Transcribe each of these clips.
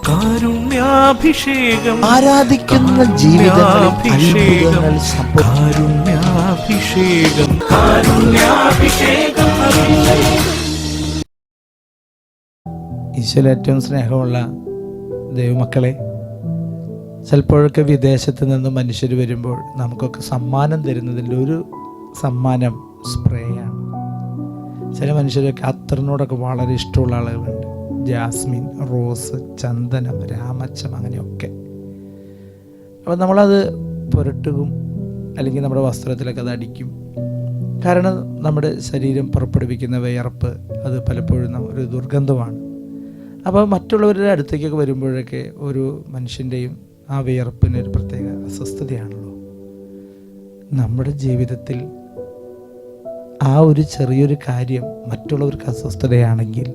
കാരുണ്യാഭിഷേകം, ആരാധിക്കുന്ന ജീവിതങ്ങളിൽ അത്ഭുതങ്ങൾ കാരുണ്യാഭിഷേകം, കാരുണ്യാഭിഷേകം. ഈശോയിൽ ഏറ്റവും സ്നേഹമുള്ള ദൈവമക്കളെ, ചിലപ്പോഴൊക്കെ വിദേശത്ത് നിന്ന് മനുഷ്യർ വരുമ്പോൾ നമുക്കൊക്കെ സമ്മാനം തരുന്നതിൻ്റെ ഒരു സമ്മാനം സ്പ്രേയാണ്. ചില മനുഷ്യരൊക്കെ അത്തറിനോടൊക്കെ വളരെ ഇഷ്ടമുള്ള ആളുകളുണ്ട്. ജാസ്മിൻ, റോസ്, ചന്ദനം, രാമച്ചം, അങ്ങനെയൊക്കെ. അപ്പോൾ നമ്മളത് പുരട്ടുകയും അല്ലെങ്കിൽ നമ്മുടെ വസ്ത്രത്തിലൊക്കെ അത് അടിക്കും. കാരണം നമ്മുടെ ശരീരം പുറപ്പെടുവിക്കുന്ന വിയർപ്പ് അത് പലപ്പോഴും ഒരു ദുർഗന്ധമാണ്. അപ്പോൾ മറ്റുള്ളവരുടെ അടുത്തേക്കൊക്കെ വരുമ്പോഴൊക്കെ ഒരു മനുഷ്യൻ്റെയും ആ വിയർപ്പിന് ഒരു പ്രത്യേക അസ്വസ്ഥതയാണല്ലോ. നമ്മുടെ ജീവിതത്തിൽ ആ ഒരു ചെറിയൊരു കാര്യം മറ്റുള്ളവർക്ക് അസ്വസ്ഥതയാണെങ്കിൽ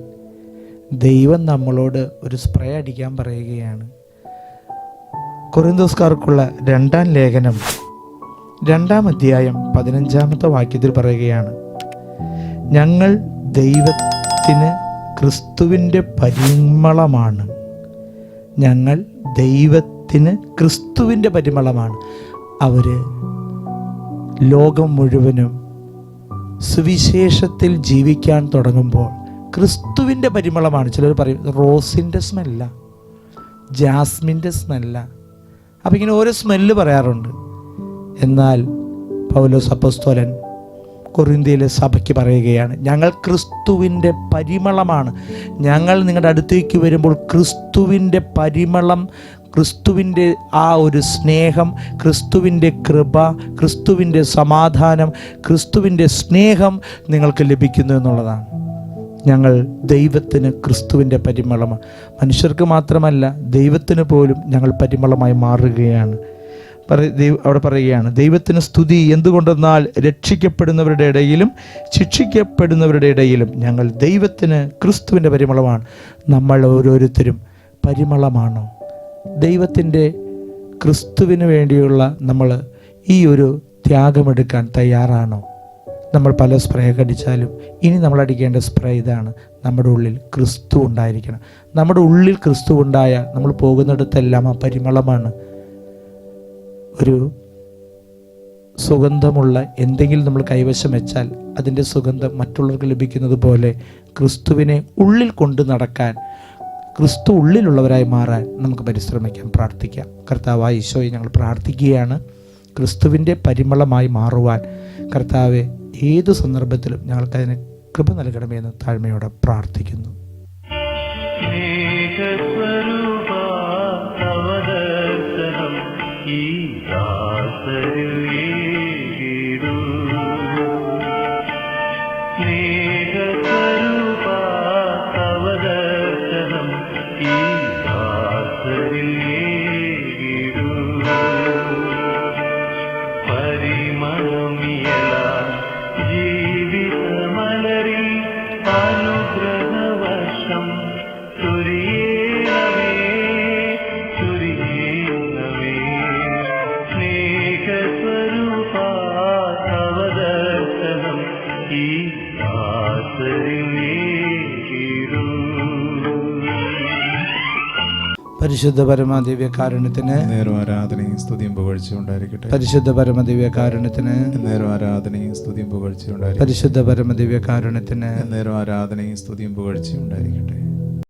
ദൈവം നമ്മളോട് ഒരു സ്പ്രേ അടിക്കാൻ പറയുകയാണ്. കൊരിന്തോസ്കാർക്കുള്ള 2-ാം ലേഖനം 2-ാം അധ്യായം 15-ാമത്തെ വാക്യത്തിൽ പറയുകയാണ്, ഞങ്ങൾ ദൈവത്തിന് ക്രിസ്തുവിൻ്റെ പരിമളമാണ്. ഞങ്ങൾ ദൈവത്തിന് ക്രിസ്തുവിൻ്റെ പരിമളമാണ്. അവർ ലോകം മുഴുവനും സുവിശേഷത്തിൽ ജീവിക്കാൻ തുടങ്ങുമ്പോൾ ക്രിസ്തുവിൻ്റെ പരിമളമാണ്. ചിലർ പറയും റോസിൻ്റെ സ്മെല്ല, ജാസ്മിൻ്റെ സ്മെല്ല. അപ്പം ഇങ്ങനെ ഓരോ സ്മെല്ല് പറയാറുണ്ട്. എന്നാൽ പൗലോസ് അപ്പോസ്തലൻ കൊരിന്ത്യയിലെ സഭയ്ക്ക് പറയുകയാണ്, ഞങ്ങൾ ക്രിസ്തുവിൻ്റെ പരിമളമാണ്. ഞങ്ങൾ നിങ്ങളുടെ അടുത്തേക്ക് വരുമ്പോൾ ക്രിസ്തുവിൻ്റെ പരിമളം, ക്രിസ്തുവിൻ്റെ ആ ഒരു സ്നേഹം, ക്രിസ്തുവിൻ്റെ കൃപ, ക്രിസ്തുവിൻ്റെ സമാധാനം, ക്രിസ്തുവിൻ്റെ സ്നേഹം നിങ്ങൾക്ക് ലഭിക്കുന്നു എന്നുള്ളതാണ്. ഞങ്ങൾ ദൈവത്തിന് ക്രിസ്തുവിൻ്റെ പരിമളമാണ്. മനുഷ്യർക്ക് മാത്രമല്ല, ദൈവത്തിന് പോലും ഞങ്ങൾ പരിമളമായി മാറുകയാണ്. അവിടെ പറയുകയാണ്, ദൈവത്തിന് സ്തുതി. എന്തുകൊണ്ടെന്നാൽ രക്ഷിക്കപ്പെടുന്നവരുടെ ഇടയിലും ശിക്ഷിക്കപ്പെടുന്നവരുടെ ഇടയിലും ഞങ്ങൾ ദൈവത്തിന് ക്രിസ്തുവിൻ്റെ പരിമളമാണ്. നമ്മൾ ഓരോരുത്തരും പരിമളമാണോ? ദൈവത്തിൻ്റെ ക്രിസ്തുവിന് വേണ്ടിയുള്ള നമ്മൾ ഈ ഒരു ത്യാഗമെടുക്കാൻ തയ്യാറാണോ? നമ്മൾ പല സ്പ്രേ അടിച്ചാലും ഇനി നമ്മൾ അടിക്കേണ്ട സ്പ്രേ ഇതാണ്, നമ്മുടെ ഉള്ളിൽ ക്രിസ്തു ഉണ്ടായിരിക്കണം. നമ്മുടെ ഉള്ളിൽ ക്രിസ്തു ഉണ്ടായാൽ നമ്മൾ പോകുന്നിടത്തെല്ലാം ആ പരിമളമാണ്. ഒരു സുഗന്ധമുള്ള എന്തെങ്കിലും നമ്മൾ കൈവശം വെച്ചാൽ അതിൻ്റെ സുഗന്ധം മറ്റുള്ളവർക്ക് ലഭിക്കുന്നത് പോലെ ക്രിസ്തുവിനെ ഉള്ളിൽ കൊണ്ട് നടക്കാൻ, ക്രിസ്തു ഉള്ളിലുള്ളവരായി മാറാൻ നമുക്ക് പരിശ്രമിക്കാം, പ്രാർത്ഥിക്കാം. കർത്താവായ ഈശോയെ ഞങ്ങൾ പ്രാർത്ഥിക്കുകയാണ്, ക്രിസ്തുവിൻ്റെ പരിമളമായി മാറുവാൻ കർത്താവെ ഏതു സന്ദർഭത്തിലും ഞങ്ങൾക്കതിന് കൃപ നൽകണമെന്ന് താഴ്മയോടെ പ്രാർത്ഥിക്കുന്നു. പരിശുദ്ധ പരമദിവ്യകാരുണ്യത്തിന് ആരാധനയും സ്തുതിയും പുകഴ്ചയും ഉണ്ടായിരിക്കട്ടെ. പരിശുദ്ധ പരമദിവ്യകാരുണ്യത്തിന് ആരാധനയും സ്തുതിയും പുകഴ്ചയും ഉണ്ടായിരിക്കട്ടെ. പരിശുദ്ധ പരമദിവ്യകാരുണ്യത്തിന് ആരാധനയും സ്തുതിയും പുകഴ്ചയും ഉണ്ടായിരിക്കട്ടെ.